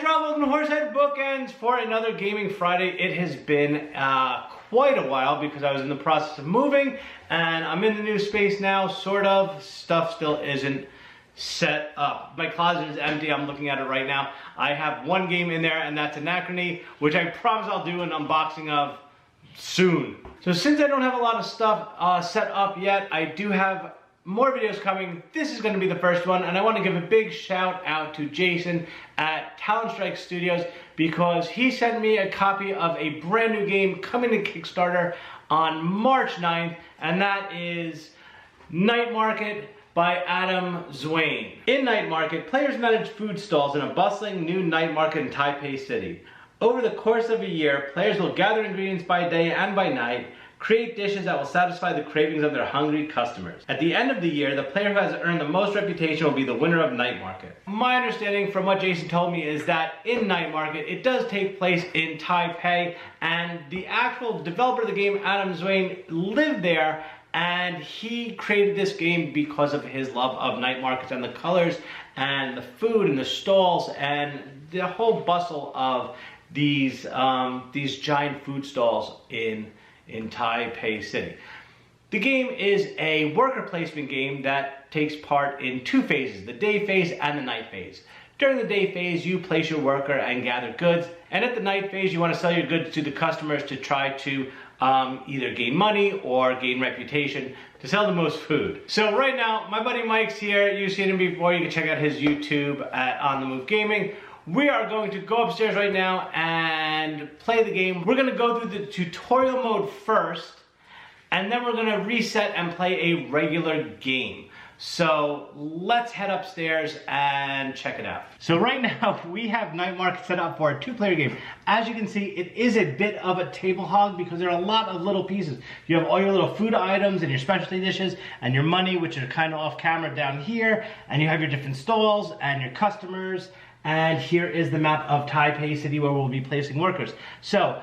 Rob, welcome to Horsehead Bookends for another Gaming Friday. It has been quite a while because I was in the process of moving and I'm in the new space now, sort of. Stuff still isn't set up. My closet is empty, I'm looking at it right now. I have one game in there and that's Anachrony, which I promise I'll do an unboxing of soon. So since I don't have a lot of stuff set up yet, I do have more videos coming. This is going to be the first one, and I want to give a big shout out to Jason at Talon Strikes Studios because he sent me a copy of a brand new game coming to Kickstarter on March 9th, and that is Night Market by Adam Zwain. In Night Market, players manage food stalls in a bustling new night market in Taipei City. Over the course of a year, players will gather ingredients by day and by night, create dishes that will satisfy the cravings of their hungry customers. At the end of the year, the player who has earned the most reputation will be the winner of Night Market. My understanding from what Jason told me is that in Night Market, it does take place in Taipei, and the actual developer of the game, Adam Zwain, lived there, and he created this game because of his love of night markets and the colors and the food and the stalls and the whole bustle of these giant food stalls in Taipei City. The game is a worker placement game that takes part in two phases, the day phase and the night phase. During the day phase, you place your worker and gather goods, and at the night phase, you want to sell your goods to the customers to try to either gain money or gain reputation to sell the most food. So right now, my buddy Mike's here. You've seen him before. You can check out his YouTube at On The Move Gaming. We are going to go upstairs right now and play the game. We're going to go through the tutorial mode first, and then we're going to reset and play a regular game. So let's head upstairs and check it out. So right now we have Night Market set up for a two-player game. As you can see, it is a bit of a table hog because there are a lot of little pieces. You have all your little food items and your specialty dishes and your money, which are kind of off camera down here, and you have your different stalls and your customers. And here is the map of Taipei City where we'll be placing workers. So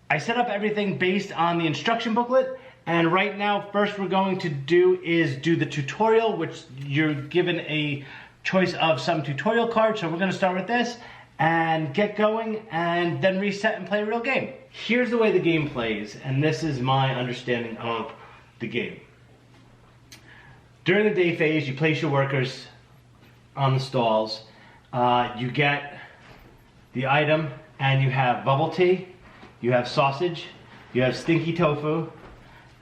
I set up everything based on the instruction booklet. And right now, first we're going to do is do the tutorial, which you're given a choice of some tutorial cards. So we're going to start with this and get going and then reset and play a real game. Here's the way the game plays, and this is my understanding of the game. During the day phase, you place your workers on the stalls. You get the item, and you have bubble tea, you have sausage, you have stinky tofu,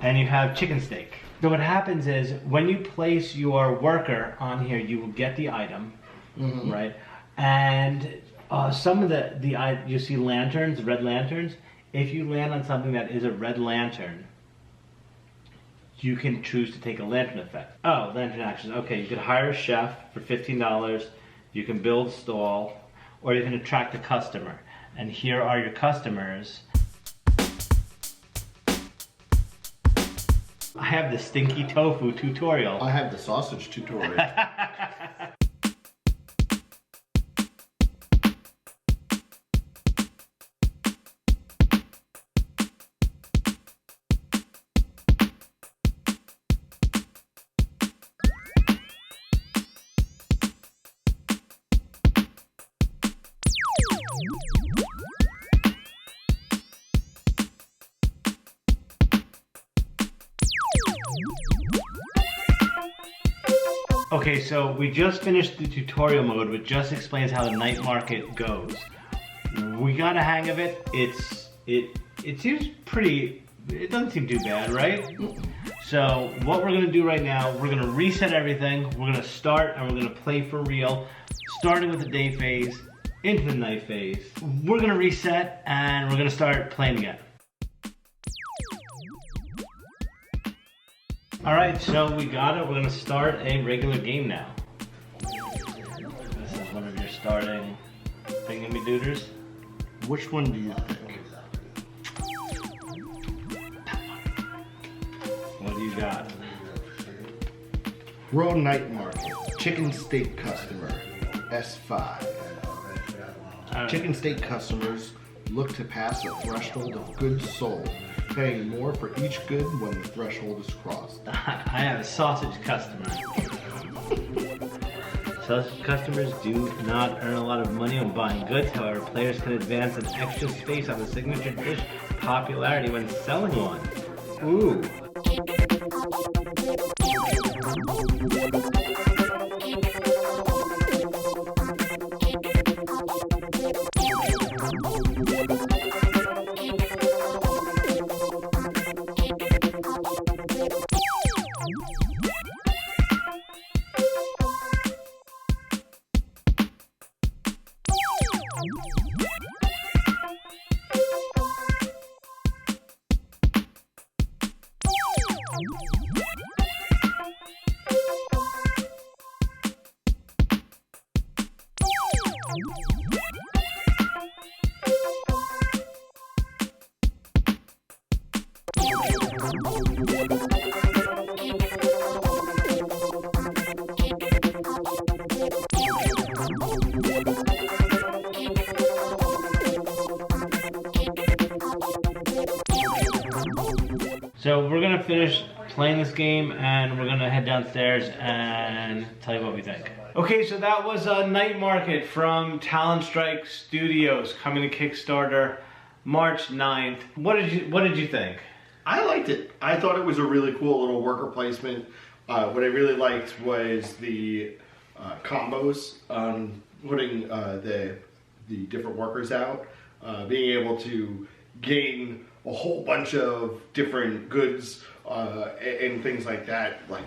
and you have chicken steak. So what happens is, when you place your worker on here, you will get the item, right? And some of you see lanterns, red lanterns. If you land on something that is a red lantern, you can choose to take a lantern effect. Oh, lantern actions. Okay, you could hire a chef for $15. You can build a stall, or you can attract a customer. And here are your customers. I have the stinky tofu tutorial. I have the sausage tutorial. Okay, so we just finished the tutorial mode, which just explains how the night market goes. We got a hang of it. It seems pretty, it doesn't seem too bad, right? So what we're gonna do right now, we're gonna reset everything. We're gonna start and we're gonna play for real, starting with the day phase into the night phase. We're gonna reset and we're gonna start playing again. Alright, so we got it. We're going to start a regular game now. This is one of your starting thingy-me-dooders. Which one do you think? What do you got? Raw Night Market, chicken steak customer, S5. Chicken steak customers look to pass a threshold of goods sold, paying more for each good when the threshold is crossed. I have a sausage customer. Customers do not earn a lot of money on buying goods. However, players can advance an extra space on the signature dish popularity when selling one. Ooh. So we're gonna finish playing this game and we're gonna head downstairs and tell you what we think. Okay, so that was Night Market from Talon Strikes Studios, coming to Kickstarter March 9th. What did you think? I liked it. I thought it was a really cool little worker placement. What I really liked was the combos on putting the different workers out, being able to gain a whole bunch of different goods and things like that. Like,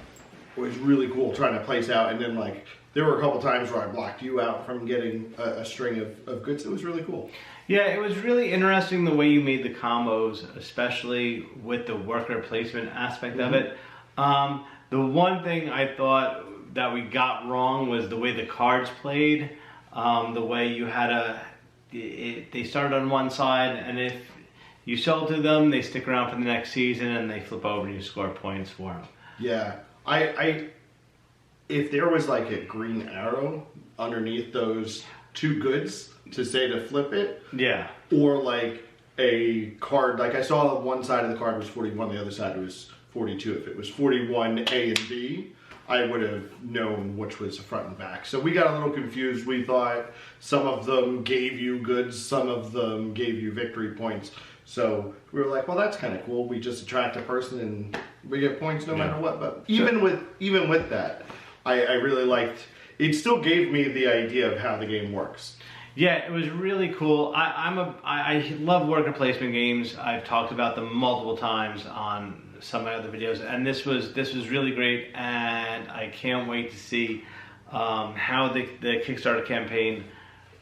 it was really cool trying to place out, and then like there were a couple times where I blocked you out from getting a string of goods. It was really cool. Yeah, it was really interesting the way you made the combos, especially with the worker placement aspect of it. The one thing I thought that we got wrong was the way the cards played. The way you had they started on one side, and if you sold to them, they stick around for the next season, and they flip over and you score points for them. Yeah, if there was like a green arrow underneath those two goods to say to flip it, yeah, or like a card, like I saw one side of the card was 41, the other side was 42. If it was 41 A and B, I would have known which was the front and back. So we got a little confused. We thought some of them gave you goods, some of them gave you victory points. So we were like, well, that's kind of cool. We just attract a person and we get points no matter what. But even with that, I really liked. It still gave me the idea of how the game works. Yeah, it was really cool. I love worker placement games. I've talked about them multiple times on some of my other videos, and this was really great. And I can't wait to see how the Kickstarter campaign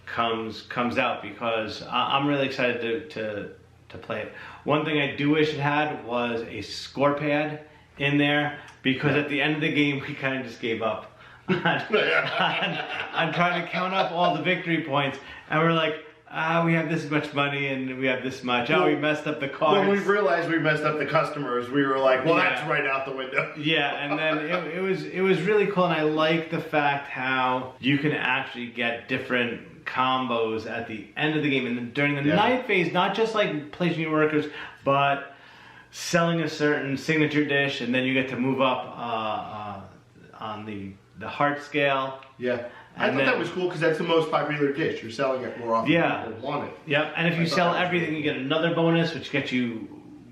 comes out, because I'm really excited to play it. One thing I do wish it had was a score pad in there, because at the end of the game we kind of just gave up on trying to count up all the victory points, and we're like, we have this much money and we have this much. We messed up the cards. When we realized we messed up the customers, we were like, well, that's right out the window. Yeah, and then it was really cool, and I like the fact how you can actually get different combos at the end of the game and during the night phase, not just like placing your workers, but selling a certain signature dish, and then you get to move up on the heart scale. Yeah. I thought that was cool because that's the most popular dish. You're selling it more often than people want it. Yep, and if you sell everything, you get another bonus, which gets you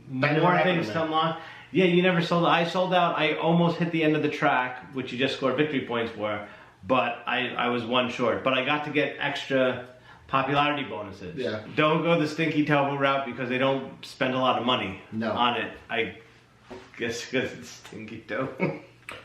more things to unlock. Yeah, you never sold out. I sold out. I almost hit the end of the track, which you just scored victory points for, but I was one short. But I got to get extra popularity bonuses. Yeah. Don't go the Stinky Tofu route, because they don't spend a lot of money on it. I guess because it's Stinky Tofu.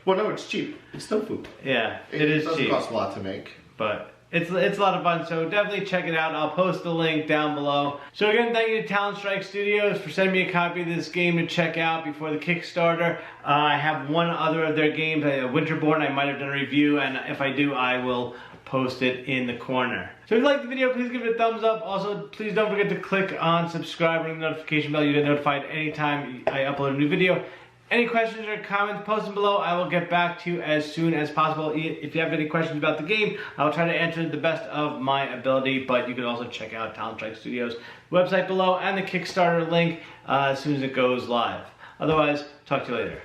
Well, no, it's cheap. It's tofu. Yeah, it is cheap. It doesn't cost a lot to make. But it's a lot of fun, so definitely check it out. I'll post the link down below. So again, thank you to Talon Strikes Studios for sending me a copy of this game to check out before the Kickstarter. I have one other of their games, Winterborn. I might have done a review, and if I do, I will post it in the corner. So if you like the video, please give it a thumbs up. Also, please don't forget to click on subscribe, ring the notification bell. You get notified anytime I upload a new video. Any questions or comments, post them below. I will get back to you as soon as possible. If you have any questions about the game, I will try to answer the best of my ability, but you can also check out Talon Strikes Studios website below and the Kickstarter link as soon as it goes live. Otherwise, talk to you later.